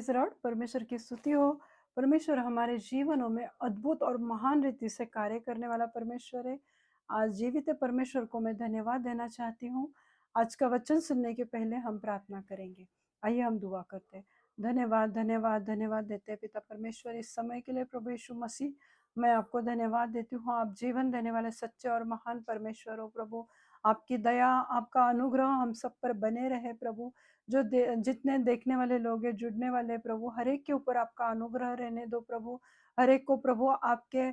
Praise Lord. परमेश्वर की स्तुति हो। परमेश्वर हमारे जीवनों में अद्भुत और महान रीति से कार्य करने वाला परमेश्वर है। आज जीवित परमेश्वर को मैं धन्यवाद देना चाहती हूँ। आज का वचन सुनने के पहले हम प्रार्थना करेंगे। आइए हम दुआ करते हैं। धन्यवाद धन्यवाद धन्यवाद देते हैं पिता परमेश्वर इस समय के लिए। प्रभु यीशु मसीह, मैं आपको धन्यवाद देती हूँ। आप जीवन देने वाले सच्चे और महान परमेश्वर हो प्रभु। आपकी दया, आपका अनुग्रह हम सब पर बने रहे प्रभु। जो जितने देखने वाले लोग हैं, जुड़ने वाले प्रभु, हर एक के ऊपर आपका अनुग्रह रहने दो प्रभु। हर एक को प्रभु आपके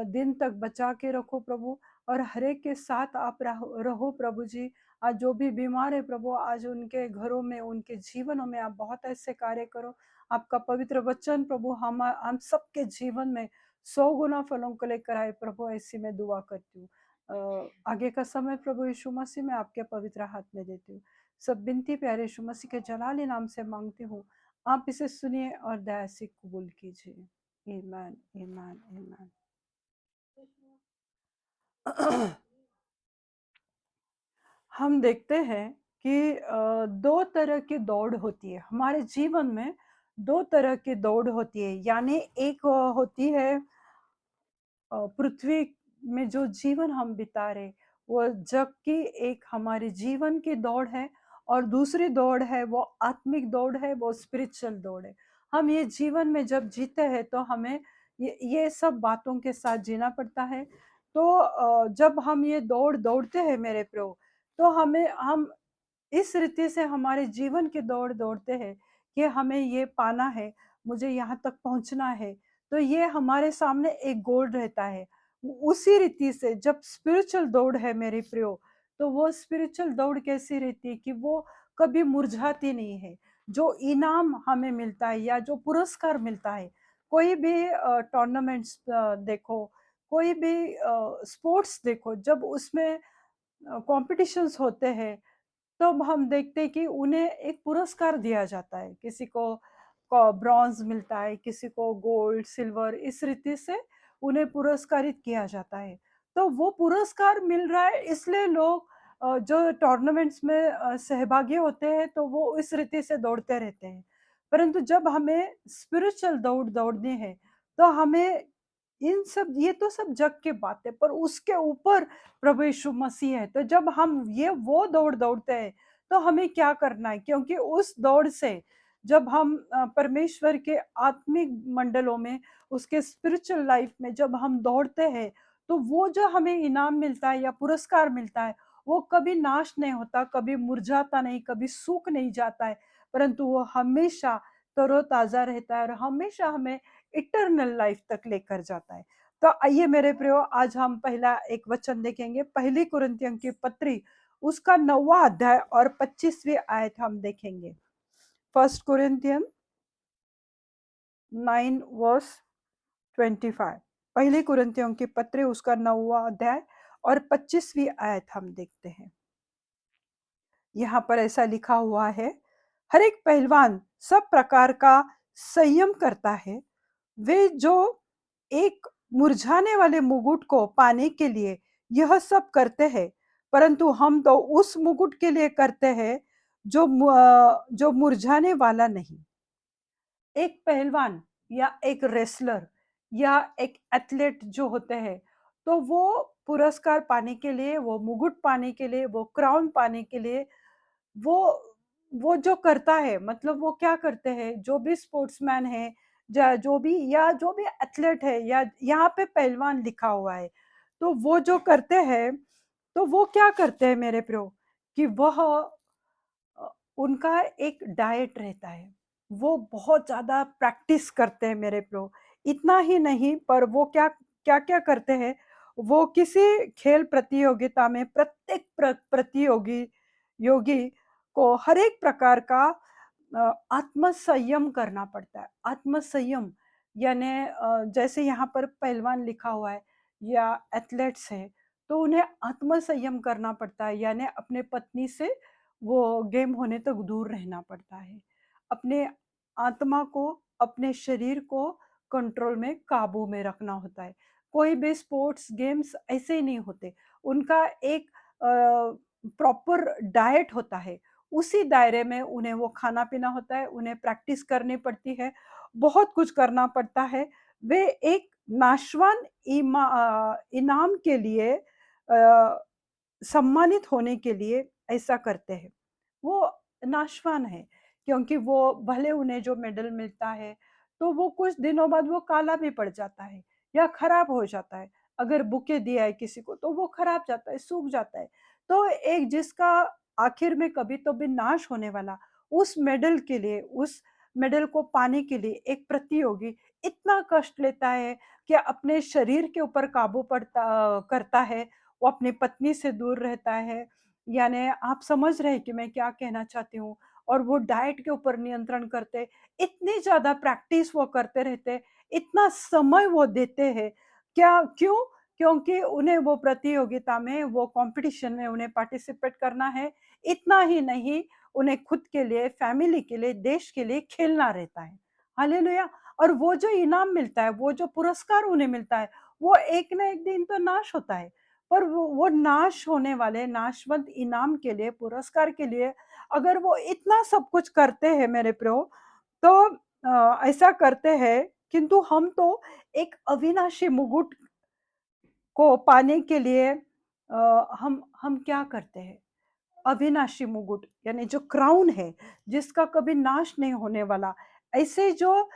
दिन तक बचा के रखो प्रभु। और हर एक के साथ आप रहो प्रभु जी। आज जो भी बीमार है प्रभु, आज उनके घरों में, उनके जीवनों में आप बहुत ऐसे कार्य करो। आपका पवित्र वचन प्रभु हम सबके जीवन में 100 गुना फलों को लेकर आए प्रभु। ऐसी मैं दुआ करती हूँ। आगे का समय प्रभु यीशु मसीह मैं आपके पवित्र हाथ में देती हूँ। सब बिनती प्यारे यीशु मसीह के जलाली नाम से मांगती हूँ। आप इसे सुनिए और दया से कबूल कीजिए। आमीन आमीन आमीन। हम देखते हैं कि दो तरह की दौड़ होती है हमारे जीवन में। दो तरह की दौड़ होती है, यानी एक होती है पृथ्वी में जो जीवन हम बिता रहे, वो जग की एक हमारे जीवन की दौड़ है। और दूसरी दौड़ है वो आत्मिक दौड़ है, वो स्पिरिचुअल दौड़ है। हम ये जीवन में जब जीते हैं तो हमें ये सब बातों के साथ जीना पड़ता है। तो जब हम ये दौड़ दौड़ते हैं मेरे प्रो, तो हम इस रीति से हमारे जीवन की दौड़ दौड़ते हैं कि हमें ये पाना है, मुझे यहाँ तक पहुँचना है। तो ये हमारे सामने एक गोल रहता है। उसी रीति से जब स्पिरिचुअल दौड़ है मेरी प्रियो, तो वो स्पिरिचुअल दौड़ कैसी रहती है कि वो कभी मुरझाती नहीं है। जो इनाम हमें मिलता है या जो पुरस्कार मिलता है, कोई भी टूर्नामेंट्स देखो, कोई भी स्पोर्ट्स देखो, जब उसमें कॉम्पिटिशन्स होते हैं, तब हम देखते हैं कि उन्हें एक पुरस्कार दिया जाता है। किसी को ब्रॉन्ज मिलता है, किसी को गोल्ड, सिल्वर, इस रीति से उन्हें पुरस्कारित किया जाता है। तो वो पुरस्कार मिल रहा है, इसलिए लोग जो टूर्नामेंट्स में सहभागी होते हैं, तो वो इस रीति से दौड़ते रहते हैं। परंतु जब हमें स्पिरिचुअल दौड़ दौड़नी है, तो हमें इन सब, ये तो सब जग की बात है, पर उसके ऊपर प्रभु यीशु मसीह है। तो जब हम वो दौड़ दौड़ते हैं, तो हमें क्या करना है? क्योंकि उस दौड़ से जब हम परमेश्वर के आत्मिक मंडलों में, उसके स्पिरिचुअल लाइफ में जब हम दौड़ते हैं, तो वो जो हमें इनाम मिलता है या पुरस्कार मिलता है, वो कभी नाश नहीं होता, कभी मुरझाता नहीं, कभी सूख नहीं जाता है, परंतु वो हमेशा तरोताजा रहता है और हमेशा हमें इटर्नल लाइफ तक लेकर जाता है। तो आइए मेरे प्रियो, आज हम पहला एक वचन देखेंगे। पहली कुरिन्थियों की पत्री, उसका 9वां अध्याय और 25वीं आयत हम देखेंगे। First Corinthian 9 verse 25। पहली कुरिन्थियों की पत्री, उसका 9वां अध्याय और 25वीं आयत हम देखते हैं। यहाँ पर ऐसा लिखा हुआ है, हर एक पहलवान सब प्रकार का संयम करता है। वे जो एक मुरझाने वाले मुकुट को पाने के लिए यह सब करते हैं, परंतु हम तो उस मुकुट के लिए करते हैं जो मुरझाने वाला नहीं। एक पहलवान या एक रेसलर या एक एथलीट जो होते हैं, तो वो पुरस्कार पाने के लिए, वो मुकुट पाने के लिए, वो क्राउन पाने के लिए, वो वो जो करता है, मतलब वो क्या करते हैं, जो भी स्पोर्ट्समैन है, जो भी एथलीट है, या यहाँ पे पहलवान लिखा हुआ है, तो वो जो करते हैं, तो वो क्या करते हैं मेरे प्रो, कि वह उनका एक डाइट रहता है। वो बहुत ज्यादा प्रैक्टिस करते हैं मेरे प्रो। इतना ही नहीं, पर वो क्या क्या क्या करते हैं, वो किसी खेल प्रतियोगिता में प्रत्येक प्रतियोगी योगी को हर एक प्रकार का आत्मसंयम करना पड़ता है। आत्मसंयम यानी जैसे यहाँ पर पहलवान लिखा हुआ है या एथलेट्स है, तो उन्हें आत्मसंयम करना पड़ता है, यानी अपने पत्नी से वो गेम होने तक दूर रहना पड़ता है। अपने आत्मा को, अपने शरीर को कंट्रोल में, काबू में रखना होता है। कोई भी स्पोर्ट्स गेम्स ऐसे ही नहीं होते, उनका एक प्रॉपर डाइट होता है। उसी दायरे में उन्हें वो खाना-पीना होता है, उन्हें प्रैक्टिस करनी पड़ती है, बहुत कुछ करना पड़ता है। वे एक नाशवान इनाम के लिए सम्मानित होने के लिए ऐसा करते हैं। वो नाशवान है, क्योंकि वो भले उन्हें जो मेडल मिलता है, तो वो कुछ दिनों बाद वो काला भी पड़ जाता है या खराब हो जाता है। अगर बुके दिया है किसी को, तो वो खराब जाता है, सूख जाता है। तो एक जिसका आखिर में कभी तो भी नाश होने वाला, उस मेडल के लिए, उस मेडल को पाने के लिए एक प्रतियोगी इतना कष्ट लेता है कि अपने शरीर के ऊपर काबू करता है, वो अपनी पत्नी से दूर रहता है, यानी आप समझ रहे हैं कि मैं क्या कहना चाहती हूँ। और वो डाइट के ऊपर नियंत्रण करते, इतनी ज़्यादा प्रैक्टिस वो करते रहते, इतना समय वो देते हैं। क्या क्यों? क्योंकि उन्हें वो प्रतियोगिता में, वो कॉम्पिटिशन में उन्हें पार्टिसिपेट करना है। इतना ही नहीं, उन्हें खुद के लिए, फैमिली के लिए, देश के लिए खेलना रहता है। हालेलुया! और वो जो इनाम मिलता है, वो जो पुरस्कार उन्हें मिलता है, वो एक ना एक दिन तो नाश होता है। पर वो नाश होने वाले नाशवंत इनाम के लिए, पुरस्कार के लिए अगर वो इतना सब कुछ करते हैं मेरे प्रियो, तो ऐसा करते हैं, किंतु हम तो एक अविनाशी मुकुट को पाने के लिए हम क्या करते हैं? अविनाशी मुकुट यानी जो क्राउन है, जिसका कभी नाश नहीं होने वाला, ऐसे जो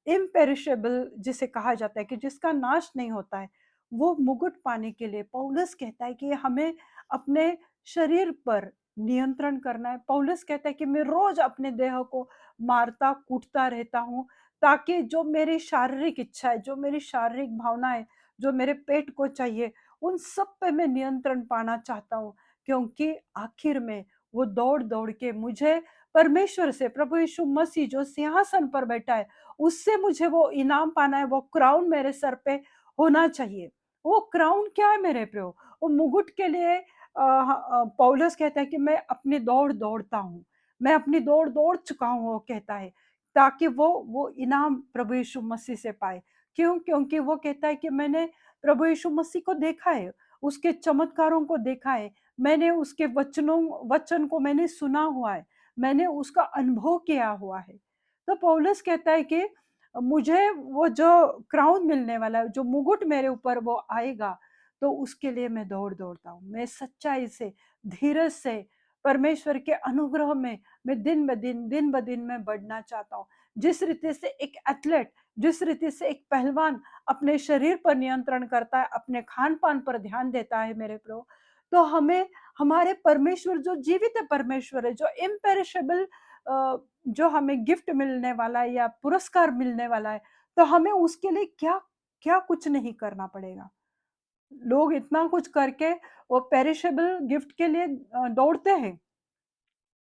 इम्पेरिशेबल जिसे कहा जाता है कि जिसका नाश नहीं होता है, वो मुकुट पाने के लिए पौलुस कहता है कि हमें अपने शरीर पर नियंत्रण करना है। पौलुस कहता है कि मैं रोज अपने देह को मारता कूटता रहता हूँ, ताकि जो मेरी शारीरिक इच्छा है, जो मेरी शारीरिक भावनाएं, जो मेरे पेट को चाहिए, उन सब पे मैं नियंत्रण पाना चाहता हूँ। क्योंकि आखिर में वो दौड़-दौड़ के मुझे परमेश्वर से, प्रभु यीशु मसीह जो सिंहासन पर बैठा है, उससे मुझे वो इनाम पाना है, वो क्राउन मेरे सर पे होना चाहिए। वो क्राउन क्या है मेरे प्रियो? वो मुकुट के लिए पौलुस कहता है कि मैं अपनी दौड़ दौड़ता हूँ, मैं अपनी दौड़ दौड़ चुका हूँ, वो कहता है, ताकि वो इनाम प्रभु यीशु मसीह से पाए। क्यों? क्योंकि वो कहता है कि मैंने प्रभु यीशु मसीह को देखा है, उसके चमत्कारों को देखा है, मैंने उसके वचन को मैंने सुना हुआ है, मैंने उसका अनुभव किया हुआ है। तो पौलुस कहता है कि मुझे वो जो क्राउन मिलने वाला है, जो मुकुट मेरे ऊपर वो आएगा, तो उसके लिए मैं दौड़ता हूँ। मैं सच्चाई से, धीरज से, परमेश्वर के अनुग्रह में मैं दिन ब दिन मैं बढ़ना चाहता हूँ। जिस रीति से एक एथलीट, जिस रीति से एक पहलवान अपने शरीर पर नियंत्रण करता है, अपने खान-पान पर ध्यान देता है मेरे प्रभु, तो हमें हमारे परमेश्वर जो जीवित परमेश्वर है, जो इम्पेरिशेबल जो हमें गिफ्ट मिलने वाला है या पुरस्कार मिलने वाला है, तो हमें उसके लिए क्या क्या कुछ नहीं करना पड़ेगा। लोग इतना कुछ करके वो पेरिशेबल गिफ्ट के लिए दौड़ते हैं,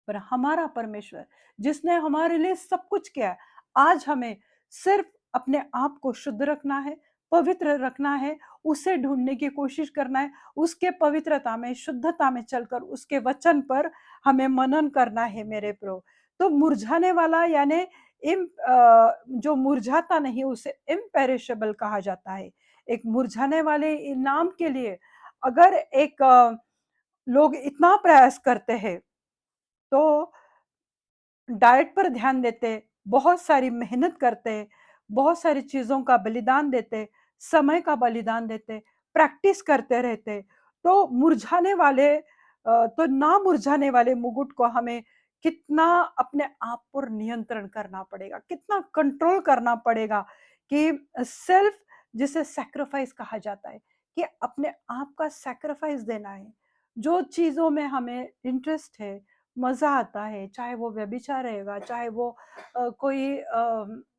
पर हमारा परमेश्वर जिसने हमारे लिए सब कुछ किया है, आज हमें सिर्फ अपने आप को शुद्ध रखना है, पवित्र रखना है, उसे ढूंढने की कोशिश करना है, उसके पवित्रता में, शुद्धता में चलकर उसके वचन पर हमें मनन करना है मेरे प्रो। तो मुरझाने वाला यानी जो मुरझाता नहीं, उसे इम्पेरिशेबल कहा जाता है। एक मुरझाने वाले इनाम के लिए अगर एक लोग इतना प्रयास करते हैं, तो डाइट पर ध्यान देते, बहुत सारी मेहनत करते, बहुत सारी चीज़ों का बलिदान देते, समय का बलिदान देते, प्रैक्टिस करते रहते, तो मुरझाने वाले तो ना मुरझाने वाले मुकुट को हमें कितना अपने आप पर नियंत्रण करना पड़ेगा, कितना कंट्रोल करना पड़ेगा कि सेल्फ जिसे सैक्रिफाइस कहा जाता है, कि अपने आप का सैक्रिफाइस देना है। जो चीज़ों में हमें इंटरेस्ट है, मज़ा आता है, चाहे वो व्यभिचार रहेगा, चाहे वो कोई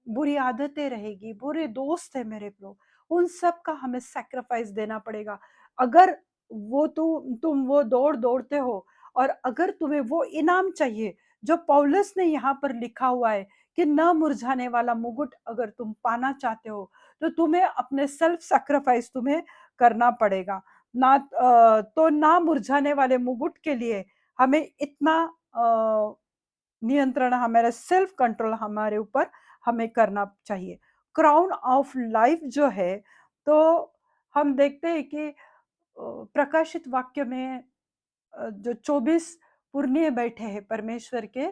बुरी आदतें रहेगी, बुरे दोस्त हैं मेरे लोग, उन सब का हमें सैक्रिफाइस देना पड़ेगा। अगर वो तुम वो दौड़ दौड़ते हो और अगर तुम्हें वो इनाम चाहिए, जो पौलुस ने यहाँ पर लिखा हुआ है कि न मुरझाने वाला मुकुट अगर तुम पाना चाहते हो, तो तुम्हें अपने सेल्फ सैक्रिफाइस तुम्हें करना पड़ेगा। तो ना मुरझाने वाले मुकुट के लिए हमें इतना नियंत्रण, हमारा सेल्फ कंट्रोल हमारे ऊपर हमें करना चाहिए। क्राउन ऑफ लाइफ जो है, तो हम देखते हैं कि प्रकाशित वाक्य में जो 24 पुरनिये बैठे हैं परमेश्वर के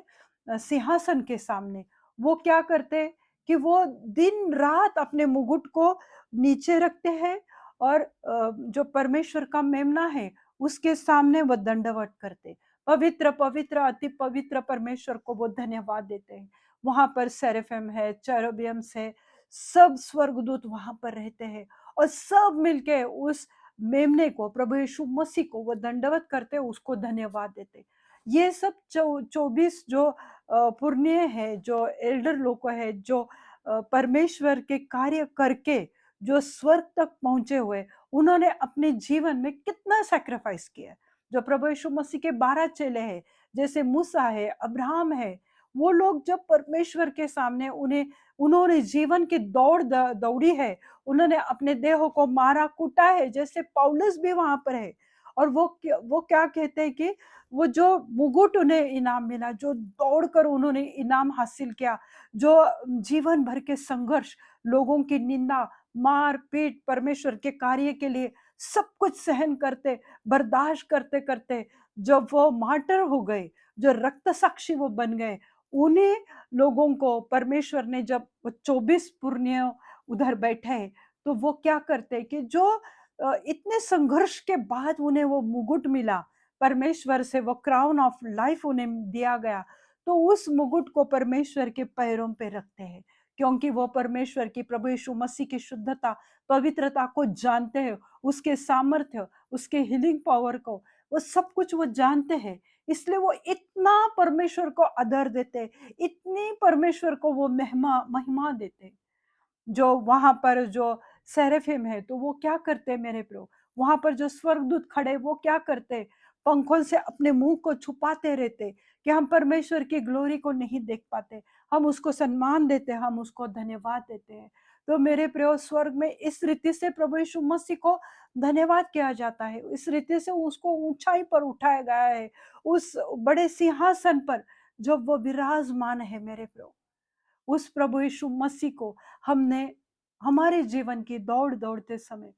सिंहासन के सामने, वो क्या करते कि वो दिन रात अपने मुकुट को नीचे रखते हैं और जो परमेश्वर का मेमना है उसके सामने वो दंडवत करते, पवित्र पवित्र अति पवित्र परमेश्वर को वो धन्यवाद देते हैं। वहां पर सेरेफिम है, चेरुबियम्स है, सब स्वर्गदूत वहां पर रहते हैं और सब मिलके उस मेमने को, प्रभु यीशु मसीह को वो दंडवत करते, उसको धन्यवाद देते। ये सब 24 जो पुरनिये है, जो एल्डर लोग है, जो परमेश्वर के कार्य करके जो स्वर्ग तक पहुंचे हुए, उन्होंने अपने जीवन में कितना सैक्रिफाइस किया। जो प्रभु यीशु मसीह के 12 चेले हैं, जैसे मूसा है, अब्राहम है, वो लोग जब परमेश्वर के सामने उन्होंने जीवन की दौड़ी है, उन्होंने अपने देहों को मारा कूटा है, जैसे पौलुस भी वहां पर है। और वो क्या कहते हैं कि वो जो मुकुट उन्हें इनाम मिला, जो दौड़कर उन्होंने इनाम हासिल किया, जो जीवन भर के संघर्ष, लोगों की निंदा, मार पीट, परमेश्वर के कार्य के लिए सब कुछ सहन करते, बर्दाश्त करते करते जब वो मार्टर हो गए, जो रक्त साक्षी वो बन गए, उन्हीं लोगों को परमेश्वर ने, जब 24 पुरनिय उधर बैठे, तो वो क्या करते कि जो इतने संघर्ष के बाद उन्हें वो मुकुट मिला परमेश्वर से, वो क्राउन ऑफ लाइफ उन्हें दिया गया, तो उस मुकुट को परमेश्वर के पैरों पे रखते हैं, क्योंकि वो परमेश्वर की, प्रभु यीशु मसीह की शुद्धता, पवित्रता को जानते हैं, उसके सामर्थ्य, उसके हीलिंग पावर को, वो सब कुछ वो जानते हैं। इसलिए वो इतना परमेश्वर को आदर देते, इतनी परमेश्वर को वो महिमा देते। जो वहां पर जो सेरेफिम है, तो वो क्या करते मेरे प्रभु, वहां पर जो स्वर्गदूत खड़े, वो क्या करते, पंखों से अपने मुंह को छुपाते रहते कि हम परमेश्वर की ग्लोरी को नहीं देख पाते, हम उसको सम्मान देते, हम उसको धन्यवाद देते हैं। तो मेरे प्रिय, स्वर्ग में इस रीति से प्रभु यीशु मसीह को धन्यवाद किया जाता है, इस रीति से उसको ऊंचाई पर उठाया गया है, उस बड़े सिंहासन पर जो वो विराजमान है। मेरे प्रभु, उस प्रभु यीशु मसीह को हमने हमारे जीवन की दौड़ते समय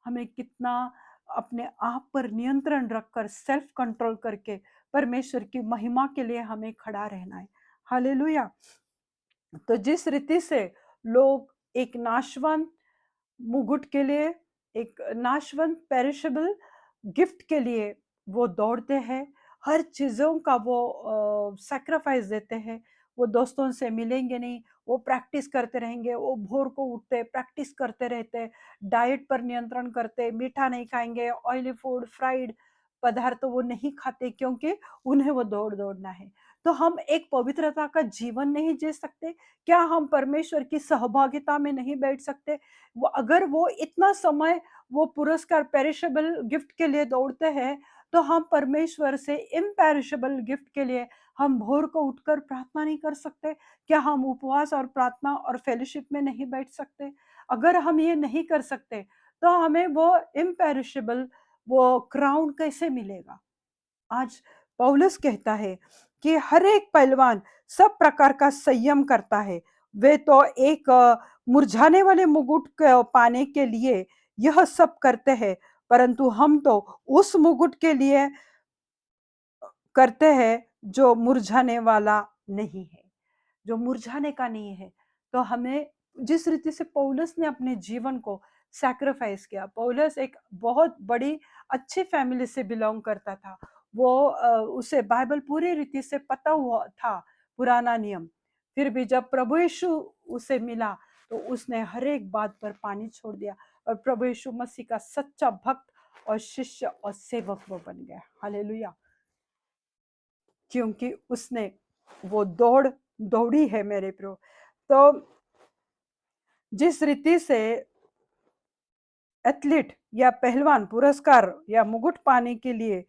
हमें कितना अपने आप पर नियंत्रण रखकर, सेल्फ कंट्रोल करके परमेश्वर की महिमा के लिए हमें खड़ा रहना है। हालेलुया। तो जिस रीति से लोग एक नाशवंत मुकुट के लिए, एक नाशवंत पेरिशेबल गिफ्ट के लिए वो दौड़ते हैं, हर चीजों का वो सैक्रिफाइस देते हैं, वो दोस्तों से मिलेंगे नहीं, वो प्रैक्टिस करते रहेंगे, वो भोर को उठते प्रैक्टिस करते रहते, डाइट पर नियंत्रण करते, मीठा नहीं खाएंगे, ऑयली फूड, फ्राइड पदार्थ वो नहीं खाते, क्योंकि उन्हें वो दौड़ना है। तो हम एक पवित्रता का जीवन नहीं जी सकते क्या? हम परमेश्वर की सहभागिता में नहीं बैठ सकते? वो अगर वो इतना समय वो पुरस्कार पेरिशेबल गिफ्ट के लिए दौड़ते हैं, तो हम परमेश्वर से इम्पेरिशेबल गिफ्ट के लिए हम भोर को उठकर प्रार्थना नहीं कर सकते? क्या हम उपवास और प्रार्थना और फेलोशिप में नहीं बैठ सकते? अगर हम ये नहीं कर सकते, तो हमें वो इम्पेरिशेबल वो क्राउन कैसे मिलेगा? आज पौलुस कहता है कि हर एक पहलवान सब प्रकार का संयम करता है, वे तो एक मुरझाने वाले मुकुट पाने के लिए यह सब करते हैं, परंतु हम तो उस मुकुट के लिए करते हैं जो मुरझाने वाला नहीं है, जो मुरझाने का नहीं है। तो हमें जिस रीति से पौलुस ने अपने जीवन को सैक्रिफाइस किया, पौलुस एक बहुत बड़ी अच्छी फैमिली से बिलोंग करता था, वो उसे बाइबल पूरी रीति से पता हुआ था, पुराना नियम, फिर भी जब प्रभु यीशु उसे मिला, तो उसने हर एक बात पर पानी छोड़ दिया और प्रभु यीशु मसीह का सच्चा भक्त और शिष्य और सेवक वो बन गया। हालेलुया। क्योंकि उसने वो दौड़ी है मेरे प्रो। तो जिस रीति से एथलीट या पहलवान पुरस्कार या मुकुट पाने के लिए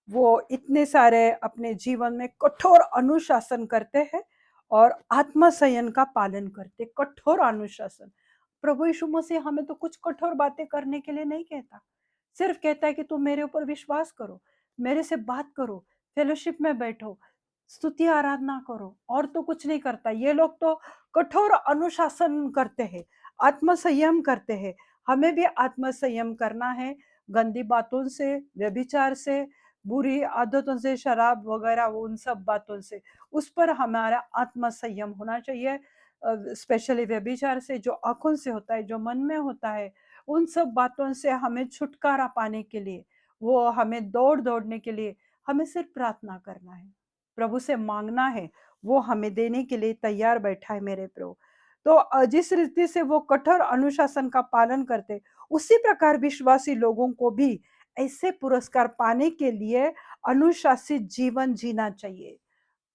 वो इतने सारे अपने जीवन में कठोर अनुशासन करते हैं और आत्मसंयम का पालन करते, कठोर अनुशासन। प्रभु यीशु मसीह हमें तो कुछ कठोर बातें करने के लिए नहीं कहता, सिर्फ कहता है कि तुम मेरे ऊपर विश्वास करो, मेरे से बात करो, फेलोशिप में बैठो, स्तुति आराधना करो, और तो कुछ नहीं करता। ये लोग तो कठोर अनुशासन करते हैं, आत्मसंयम करते हैं। हमें भी आत्मसंयम करना है, गंदी बातों से, व्यभिचार से, बुरी आदतों से, शराब वगैरह उन सब बातों से, उस पर हमारा आत्म संयम होना चाहिए। स्पेशली व्यभिचार से जो आंखों से होता है, जो मन में होता है, उन सब बातों से हमें छुटकारा पाने के लिए, वो हमें दौड़ने के लिए हमें सिर्फ प्रार्थना करना है, प्रभु से मांगना है, वो हमें देने के लिए तैयार बैठा है मेरे प्रभु। तो जिस रीति से वो कठोर अनुशासन का पालन करते, उसी प्रकार विश्वासी लोगों को भी ऐसे पुरस्कार पाने के लिए अनुशासित जीवन जीना चाहिए,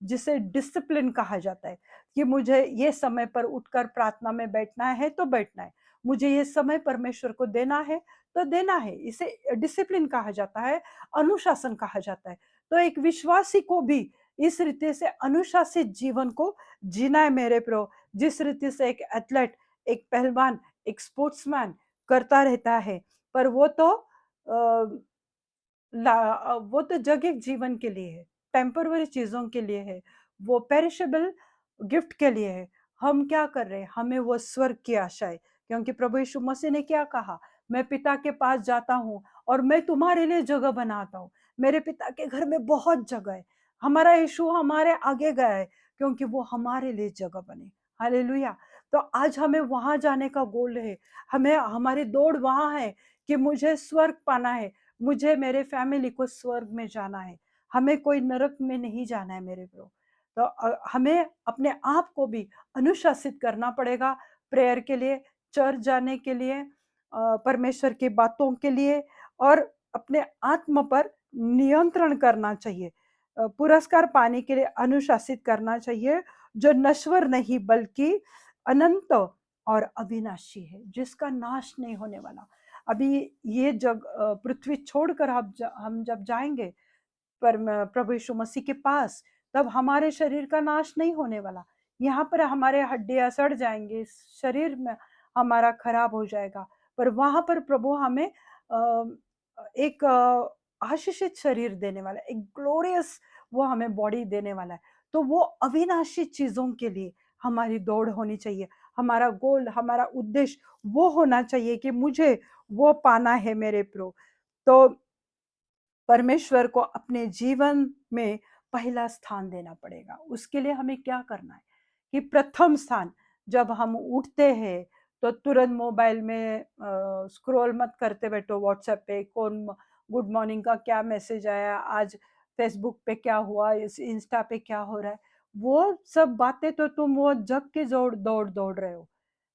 जिसे डिसिप्लिन कहा जाता है। कि मुझे ये समय पर उठकर प्रार्थना में बैठना है तो बैठना है, मुझे ये समय परमेश्वर को देना है तो देना है, इसे डिसिप्लिन कहा जाता है, अनुशासन कहा जाता है। तो एक विश्वासी को भी इस रीति से अनुशासित जीवन को जीना है मेरे प्रो। जिस रीति से एक एथलेट, एक पहलवान, एक स्पोर्ट्समैन करता रहता है, पर वो तो जगह जीवन के लिए है, टेम्पररी चीजों के लिए है, वो पेरिशेबल गिफ्ट के लिए है। हम क्या कर रहे हैं? हमें वो स्वर्ग की आशा है, क्योंकि प्रभु यीशु मसीह ने क्या कहा? मैं पिता के पास जाता हूँ और मैं तुम्हारे लिए जगह बनाता हूँ। मेरे पिता के घर में बहुत जगह है। हमारा यीशु हमारे आगे गया है, क्योंकि वो हमारे लिए जगह बने। हालेलुया। तो आज हमें वहां जाने का गोल है, हमें हमारी दौड़ वहां है कि मुझे स्वर्ग पाना है, मुझे मेरे फैमिली को स्वर्ग में जाना है, हमें कोई नरक में नहीं जाना है मेरे ब्रो। तो हमें अपने आप को भी अनुशासित करना पड़ेगा, प्रेयर के लिए, चर्च जाने के लिए, परमेश्वर की बातों के लिए, और अपने आत्म पर नियंत्रण करना चाहिए। पुरस्कार पाने के लिए अनुशासित करना चाहिए, जो नश्वर नहीं बल्कि अनंत और अविनाशी है, जिसका नाश नहीं होने वाला। अभी ये जग पृथ्वी छोड़कर हम जब जाएंगे पर प्रभु यीशु मसीह के पास, तब हमारे शरीर का नाश नहीं होने वाला। यहाँ पर हमारे हड्डियां सड़ जाएंगे, शरीर में हमारा खराब हो जाएगा, पर वहां पर प्रभु हमें एक आशीषित शरीर देने वाला है, एक ग्लोरियस वो हमें बॉडी देने वाला है। तो वो अविनाशी चीजों के लिए हमारी दौड़ होनी चाहिए, हमारा गोल, हमारा उद्देश्य वो होना चाहिए कि मुझे वो पाना है मेरे प्रो। तो परमेश्वर को अपने जीवन में पहला स्थान देना पड़ेगा। उसके लिए हमें क्या करना है कि प्रथम स्थान, जब हम उठते हैं तो तुरंत मोबाइल में स्क्रॉल मत करते बैठो, व्हाट्सएप पे कौन गुड मॉर्निंग का क्या मैसेज आया, आज फेसबुक पे क्या हुआ, इस इंस्टा पे क्या हो रहा है, वो सब बातें तो तुम वो जग के दौड़ दौड़ दौड़ रहे हो।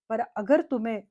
पर अगर तुम्हें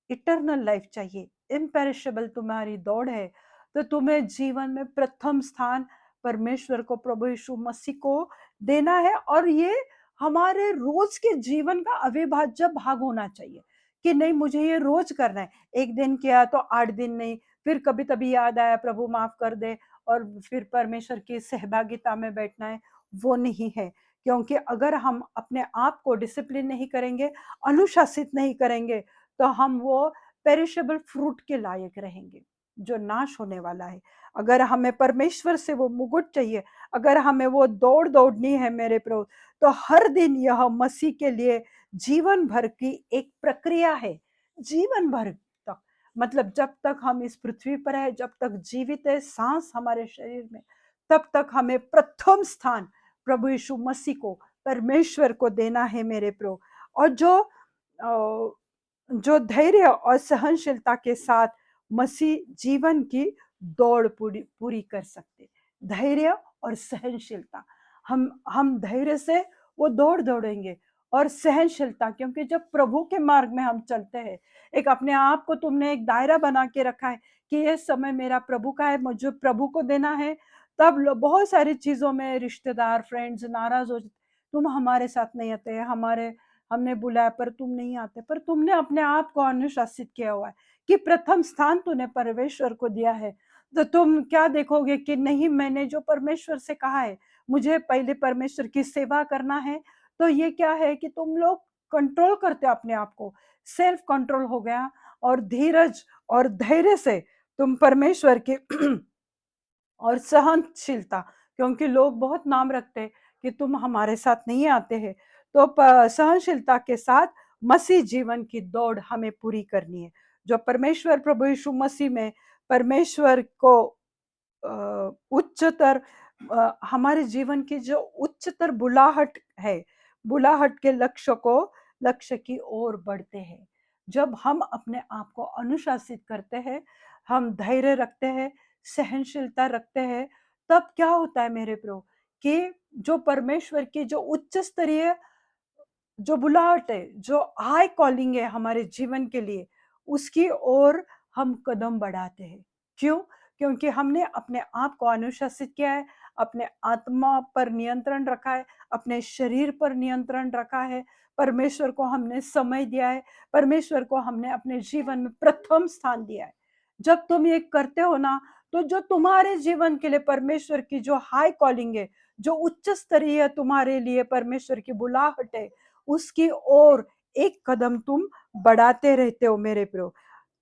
इटर्नल लाइफ चाहिए, इम्पेरिशेबल तुम्हारी दौड़ है, तो तुम्हें जीवन में प्रथम स्थान परमेश्वर को, प्रभु यीशु मसीह को देना है। और ये हमारे रोज के जीवन का अविभाज्य भाग होना चाहिए कि नहीं, मुझे ये रोज करना है। एक दिन किया तो 8 दिन नहीं, फिर कभी कभी याद आया प्रभु माफ कर दे, और फिर परमेश्वर की सहभागिता में बैठना है, वो नहीं है। क्योंकि अगर हम अपने आप को डिसिप्लिन नहीं करेंगे, अनुशासित नहीं करेंगे, तो हम वो पेरिशेबल फ्रूट के लायक रहेंगे, जो नाश होने वाला है। अगर हमें परमेश्वर से वो मुकुट चाहिए, अगर हमें वो दौड़ दौड़नी है मेरे प्रभु, तो हर दिन यह मसीह के लिए जीवन भर की एक प्रक्रिया है। जीवन भर तक, मतलब जब तक हम इस पृथ्वी पर है, जब तक जीवित है, सांस हमारे शरीर में, तब तक हमें प्रथम स्थान प्रभु यीशु मसीह को, परमेश्वर को देना है मेरे प्रभु। और जो धैर्य और सहनशीलता के साथ मसीह जीवन की दौड़ पूरी पूरी कर सकते, धैर्य और सहनशीलता, हम धैर्य से वो दौड़ दौड़ेंगे, और सहनशीलता, क्योंकि जब प्रभु के मार्ग में हम चलते हैं, एक अपने आप को तुमने एक दायरा बना के रखा है कि ये समय मेरा प्रभु का है, मुझे प्रभु को देना है। तब बहुत सारी चीजों में रिश्तेदार, फ्रेंड्स नाराज हो, तुम हमारे साथ नहीं आते, हमारे हमने बुलाया पर तुम नहीं आते, पर तुमने अपने आप को अनुशासित किया हुआ है कि प्रथम स्थान तूने परमेश्वर को दिया है। तो तुम क्या देखोगे कि नहीं, मैंने जो परमेश्वर से कहा है, मुझे पहले परमेश्वर की सेवा करना है। तो ये क्या है कि तुम लोग कंट्रोल करते हो अपने आप को, सेल्फ कंट्रोल हो गया, और धीरज और धैर्य से तुम परमेश्वर के और सहनशीलता, क्योंकि लोग बहुत नाम रखते हैं कि तुम हमारे साथ नहीं आते हैं, तो सहनशीलता के साथ मसीह जीवन की दौड़ हमें पूरी करनी है, जो परमेश्वर प्रभु यीशु मसीह में परमेश्वर को उच्चतर हमारे जीवन की जो उच्चतर बुलाहट है, बुलाहट के लक्ष्य की ओर बढ़ते हैं। जब हम अपने आप को अनुशासित करते हैं, हम धैर्य रखते हैं, सहनशीलता रखते हैं, तब क्या होता है मेरे प्रो कि जो परमेश्वर की जो उच्च स्तरीय जो बुलाहट है, जो हाई कॉलिंग है हमारे जीवन के लिए, उसकी ओर हम कदम बढ़ाते हैं। क्यों? क्योंकि हमने अपने आप को अनुशासित किया है, अपने आत्मा पर नियंत्रण रखा है, अपने शरीर पर नियंत्रण रखा है, परमेश्वर को हमने समय दिया है, परमेश्वर को हमने अपने जीवन में प्रथम स्थान दिया है। जब तुम ये करते हो ना, तो जो तुम्हारे जीवन के लिए परमेश्वर की जो हाई कॉलिंग है, जो उच्च स्तरीय तुम्हारे लिए परमेश्वर की बुलाहट है, उसकी ओर एक कदम तुम बढ़ाते रहते हो मेरे प्रो।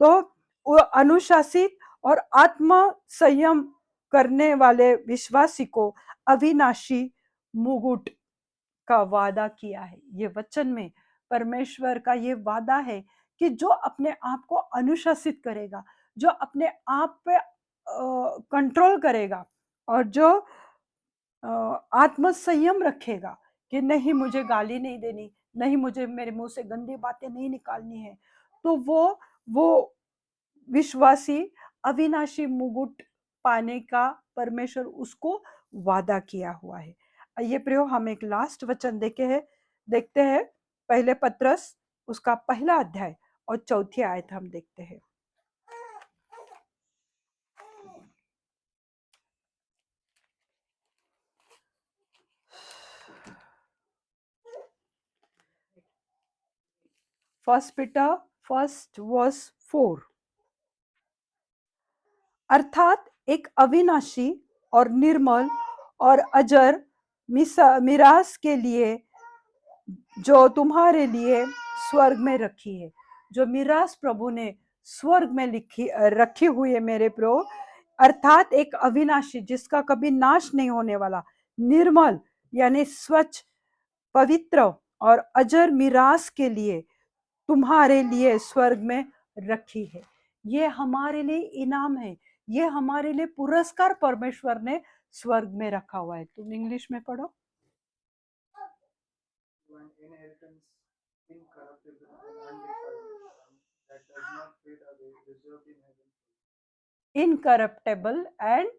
तो वो अनुशासित और आत्म संयम करने वाले विश्वासी को अविनाशी मुकुट का वादा किया है। ये वचन में परमेश्वर का ये वादा है कि जो अपने आप को अनुशासित करेगा, जो अपने आप पे कंट्रोल करेगा और जो आत्म संयम रखेगा कि नहीं मुझे गाली नहीं देनी, नहीं मुझे मेरे मुंह से गंदी बातें नहीं निकालनी है, तो वो विश्वासी अविनाशी मुकुट पाने का परमेश्वर उसको वादा किया हुआ है। ये प्रयोग हम एक लास्ट वचन देखते हैं। पहले पत्रस उसका पहला अध्याय और चौथी आयत हम देखते हैं। फर्स्ट पीटर फर्स्ट वर्स 4, अर्थात एक अविनाशी और निर्मल और अजर मिरास के लिए जो तुम्हारे लिए स्वर्ग में रखी है। जो मिरास प्रभु ने स्वर्ग में रखी हुई है मेरे प्रो, अर्थात एक अविनाशी जिसका कभी नाश नहीं होने वाला, निर्मल यानी स्वच्छ, पवित्र और अजर मिरास के लिए तुम्हारे लिए स्वर्ग में रखी है। ये हमारे लिए इनाम है, ये हमारे लिए पुरस्कार परमेश्वर ने स्वर्ग में रखा हुआ है। तुम इंग्लिश में पढ़ो। An inheritance incorruptible and undefiled, that does not fade away, reserved in heaven. Incorruptible and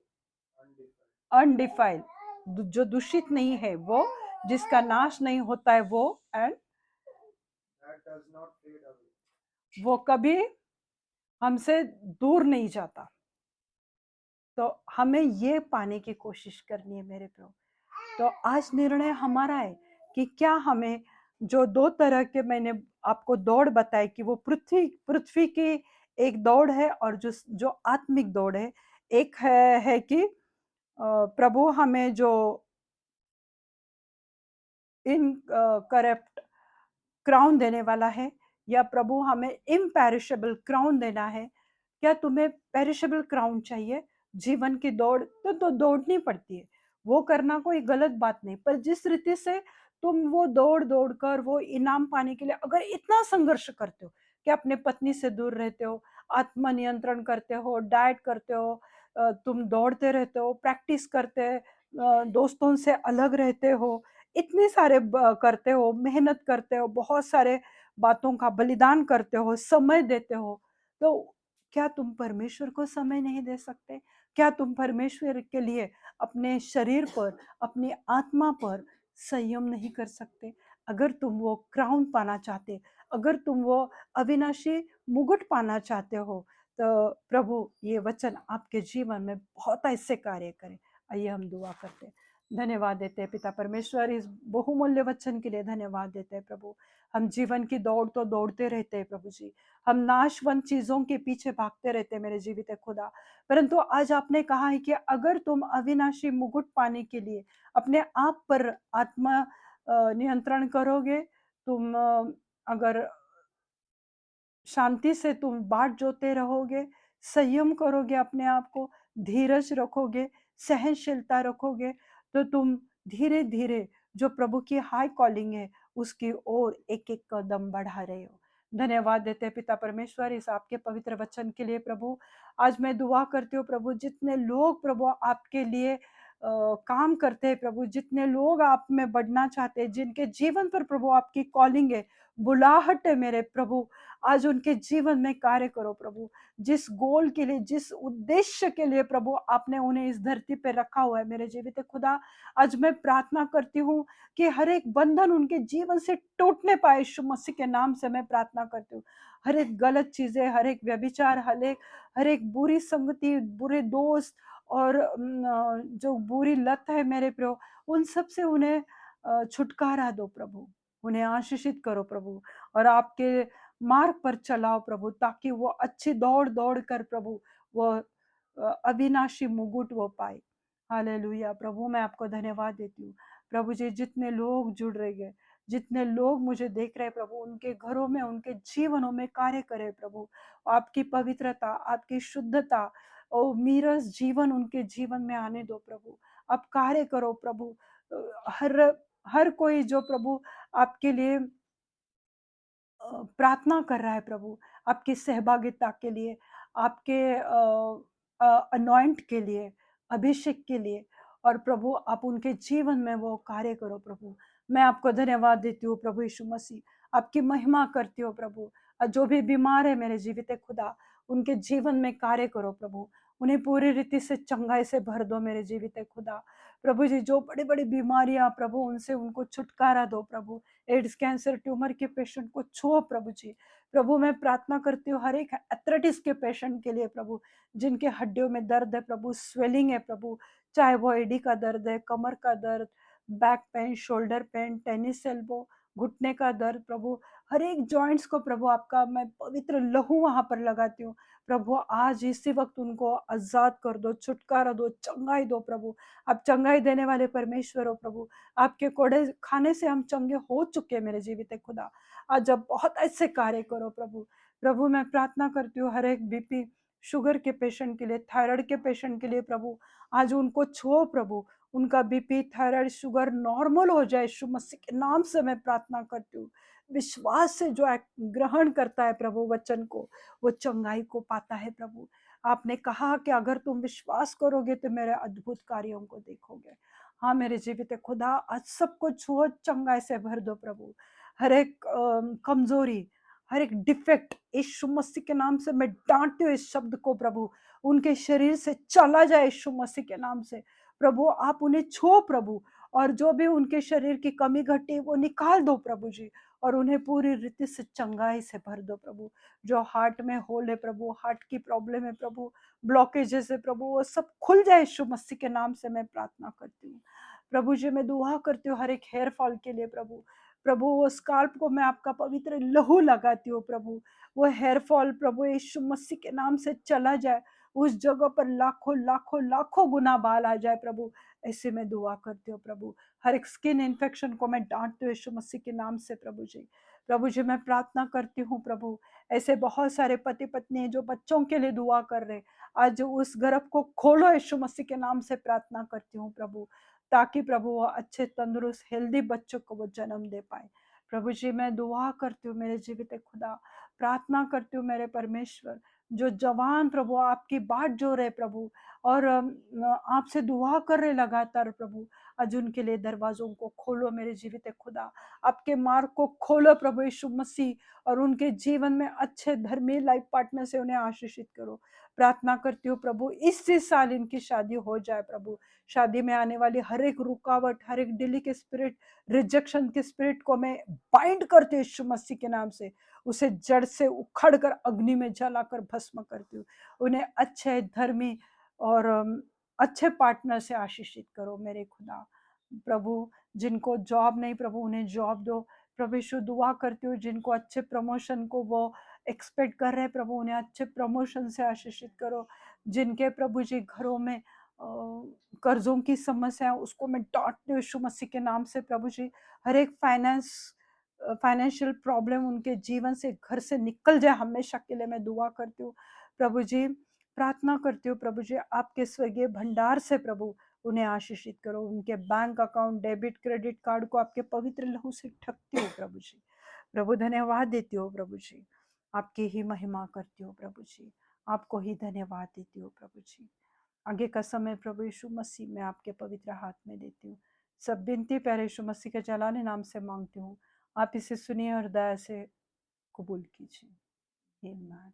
undefiled, जो दूषित नहीं है, वो जिसका नाश नहीं होता है, वो and that does not fade away, वो कभी हमसे दूर नहीं जाता। तो हमें ये पाने की कोशिश करनी है मेरे प्रो। तो आज निर्णय हमारा है कि क्या हमें जो दो तरह के मैंने आपको दौड़ बताई कि वो पृथ्वी की एक दौड़ है और जो जो आत्मिक दौड़ है। एक है कि प्रभु हमें जो इन करप्ट क्राउन देने वाला है, या प्रभु हमें इम्पेरिशेबल क्राउन देना है। क्या तुम्हें पेरिशेबल क्राउन चाहिए? जीवन की दौड़ तो दौड़नी पड़ती है, वो करना कोई गलत बात नहीं, पर जिस रीति से तुम वो दौड़ कर वो इनाम पाने के लिए अगर इतना संघर्ष करते हो कि अपने पत्नी से दूर रहते हो, आत्मनियंत्रण करते हो, डाइट करते हो, तुम दौड़ते रहते हो, प्रैक्टिस करते, दोस्तों से अलग रहते हो, इतने सारे करते हो, मेहनत करते हो, बहुत सारे बातों का बलिदान करते हो, समय देते हो, तो क्या तुम परमेश्वर को समय नहीं दे सकते? क्या तुम परमेश्वर के लिए अपने शरीर पर, अपनी आत्मा पर संयम नहीं कर सकते? अगर तुम वो क्राउन पाना चाहते, अगर तुम वो अविनाशी मुकुट पाना चाहते हो, तो प्रभु ये वचन आपके जीवन में बहुत ऐसे कार्य करे। आइए हम दुआ करते हैं। धन्यवाद देते हैं पिता परमेश्वर, इस बहुमूल्य वचन के लिए धन्यवाद देते हैं प्रभु। हम जीवन की दौड़ तो दौड़ते रहते हैं प्रभु जी, हम नाशवंत चीजों के पीछे भागते रहते हैं मेरे जीवित खुदा। परंतु आज आपने कहा है कि अगर तुम अविनाशी मुकुट पाने के लिए अपने आप पर आत्मा नियंत्रण करोगे, तुम अगर शांति से तुम बाट जोते रहोगे, संयम करोगे, अपने आप को धीरज रखोगे, सहनशीलता रखोगे, तो तुम धीरे धीरे जो प्रभु की हाई कॉलिंग है उसकी ओर एक एक कदम बढ़ा रहे हो। धन्यवाद देते हैं पिता परमेश्वर इस आपके पवित्र वचन के लिए प्रभु। आज मैं दुआ करती हूँ प्रभु, जितने लोग प्रभु आपके लिए काम करते हैं प्रभु, जितने लोग आप में बढ़ना चाहते हैं, जिनके जीवन पर प्रभु आपकी कॉलिंग है, बुलाहट है मेरे प्रभु, आज उनके जीवन में कार्य करो प्रभु। जिस गोल के लिए, जिस उद्देश्य के लिए प्रभु आपने उन्हें इस धरती पे रखा हुआ है मेरे जीवित खुदा, आज मैं प्रार्थना करती हूँ कि हर एक बंधन उनके जीवन से टूटने पाए। यीशु मसीह के नाम से मैं प्रार्थना करती हूँ। हर एक गलत चीजें, हर एक व्यभिचार, हर एक बुरी संगति, बुरे दोस्त और जो बुरी लत है मेरे प्रभु, उन सब से उन्हें छुटकारा दो प्रभु। उन्हें आशीषित करो प्रभु, और आपके मार्ग पर चलाओ प्रभु, ताकि वो अच्छी दौड़ दौड़ कर प्रभु वो अविनाशी मुकुट वो पाए। हालेलुया प्रभु, मैं आपको धन्यवाद देती हूँ प्रभु जी। जितने लोग जुड़ रहे हैं, जितने लोग मुझे देख रहे हैं प्रभु, उनके घरों में, उनके जीवनों में कार्य करे प्रभु। आपकी पवित्रता, आपकी शुद्धता और मीरस जीवन उनके जीवन में आने दो प्रभु। आप कार्य करो प्रभु। हर हर कोई जो प्रभु आपके लिए प्रार्थना कर रहा है प्रभु, आपकी सहभागिता के लिए, आपके अनॉइंट के लिए, अभिषेक के लिए, और प्रभु आप उनके जीवन में वो कार्य करो प्रभु। मैं आपको धन्यवाद देती हूँ प्रभु यीशु मसीह, आपकी महिमा करती हूँ प्रभु। और जो भी बीमार है मेरे जीवित खुदा, उनके जीवन में कार्य करो प्रभु। उन्हें पूरी रीति से चंगाई से भर दो मेरे जीवित खुदा। प्रभु जी, जो बड़ी बड़ी बीमारियां प्रभु, उनसे उनको छुटकारा दो प्रभु। एड्स, कैंसर, ट्यूमर के पेशेंट को छुओ प्रभु जी। प्रभु मैं प्रार्थना करती हूँ हर एक एथलेटिक्स के पेशेंट के लिए प्रभु, जिनके हड्डियों में दर्द है प्रभु, स्वेलिंग है प्रभु, चाहे वो एडी का दर्द है, कमर का दर्द, back pain, shoulder pain, tennis elbow, घुटने का दर्द प्रभु, हर एक जॉइंट्स को प्रभु आपका मैं पवित्र लहू वहां पर लगाती हूँ प्रभु। आज इसी वक्त उनको आजाद कर दो, छुटकारा दो, चंगाई दो प्रभु। आप चंगाई देने वाले परमेश्वर हो प्रभु। आपके कोड़े खाने से हम चंगे हो चुके हैं मेरे जीवित खुदा। आज आप बहुत ऐसे कार्य करो प्रभु। प्रभु मैं प्रार्थना करती हूँ हर एक बीपी शुगर के पेशेंट के लिए, थायराइड के पेशेंट के लिए प्रभु, आज उनको छुओ प्रभु। उनका बीपी, थायराइड, शुगर नॉर्मल हो जाए यीशु मसीह के नाम से मैं प्रार्थना करती हूँ। विश्वास से जो ग्रहण करता है प्रभु वचन को, वो चंगाई को पाता है प्रभु। आपने कहा कि अगर तुम विश्वास करोगे तो मेरे अद्भुत कार्यों को देखोगे। हाँ मेरे जीवित खुदा, आज सबको छुओ, चंगाई से भर दो प्रभु। हर एक कमजोरी, हर एक डिफेक्ट यीशु मसीह के नाम से मैं डांटती हूँ इस शब्द को प्रभु, उनके शरीर से चला जाए यीशु मसीह के नाम से। प्रभु आप उन्हें छुओ प्रभु, और जो भी उनके शरीर की कमी घटी वो निकाल दो प्रभु जी, और उन्हें पूरी रीति से चंगाई से भर दो प्रभु। जो हार्ट में होल है प्रभु, हार्ट की प्रॉब्लम है प्रभु, ब्लॉकेजेस है प्रभु, वो सब खुल जाए यीशु मसीह के नाम से मैं प्रार्थना करती हूँ प्रभु जी। मैं दुआ करती हूँ हर एक हेयर फॉल के लिए प्रभु। प्रभु वो स्काल्प को मैं आपका पवित्र लहू लगाती हूँ प्रभु। वो हेयर फॉल प्रभु यीशु मसीह के नाम से चला जाए, उस जगह पर लाखों लाखों लाखों गुना बाल आ जाए प्रभु। ऐसे मैं दुआ करती हूँ प्रभु। हर एक स्किन इन्फेक्शन को मैं डांटती हूँ यीशु मसीह के नाम से प्रभु जी। प्रभु जी मैं प्रार्थना करती हूँ प्रभु, ऐसे बहुत सारे पति पत्नी जो बच्चों के लिए दुआ कर रहे, आज उस गर्भ को खोलो यीशु मसीह के नाम से प्रार्थना करती हूँ प्रभु, ताकि प्रभु वो अच्छे तंदुरुस्त हेल्दी बच्चों को वो जन्म दे पाए। प्रभु जी मैं दुआ करती हूँ मेरे जीवित खुदा, प्रार्थना करती हूँ मेरे परमेश्वर, जो जवान प्रभु आपकी बाट जो रहे प्रभु, और आपसे दुआ कर रहे लगातार प्रभु, आज उनके लिए दरवाजों को खोलो मेरे जीवित खुदा। आपके मार्ग को खोलो प्रभु यीशु मसीह, और उनके जीवन में अच्छे धर्मी लाइफ पार्टनर से उन्हें आशीषित करो। प्रार्थना करती हूँ प्रभु इसी साल इनकी शादी हो जाए प्रभु। शादी में आने वाली हर एक रुकावट, हर एक डिले के स्पिरिट, रिजेक्शन के स्पिरिट को मैं बाइंड करती हूँ यीशु मसीह के नाम से। उसे जड़ से उखड़ कर अग्नि में जलाकर भस्म करती हूँ। उन्हें अच्छे धर्मी और अच्छे पार्टनर से आशीषित करो मेरे खुदा। प्रभु जिनको जॉब नहीं प्रभु उन्हें जॉब दो प्रभु यीशु। दुआ करती हूँ जिनको अच्छे प्रमोशन को वो एक्सपेक्ट कर रहे हैं प्रभु, उन्हें अच्छे प्रमोशन से आशीषित करो। जिनके प्रभु जी घरों में कर्जों की समस्या है, उसको मैं डांटती हूँ यीशु मसीह के नाम से प्रभु जी। हर एक फाइनेंशियल प्रॉब्लम उनके जीवन से, घर से निकल जाए हमेशा के लिए मैं दुआ करती हूँ प्रभु जी। प्रार्थना करती हूँ प्रभु जी, आपके स्वर्गीय भंडार से प्रभु उन्हें आशीषित करो। उनके bank account, debit, credit card को आपके पवित्र लहू से ढकती हूँ प्रभु जी। प्रभु धन्यवाद देती हूँ प्रभु जी, आपकी ही महिमा करती हूँ प्रभु जी, आपको ही धन्यवाद देती हूँ प्रभु जी। आगे का समय प्रभु यीशु मसीह मैं आपके पवित्र हाथ में देती हूँ। सब विनती प्यारे यीशु मसीह के जलाने नाम से मांगती हूँ, आप इसे सुनिए और दया से कबूल कीजिए। आमीन।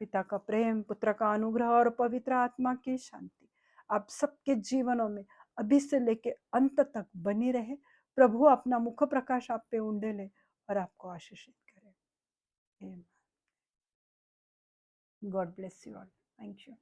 पिता का प्रेम, पुत्र का अनुग्रह और पवित्र आत्मा की शांति आप सबके जीवनों में अभी से लेके अंत तक बनी रहे। प्रभु अपना मुख प्रकाश आप पे उंडेले और आपको आशीषित करे। God bless you all. Thank you.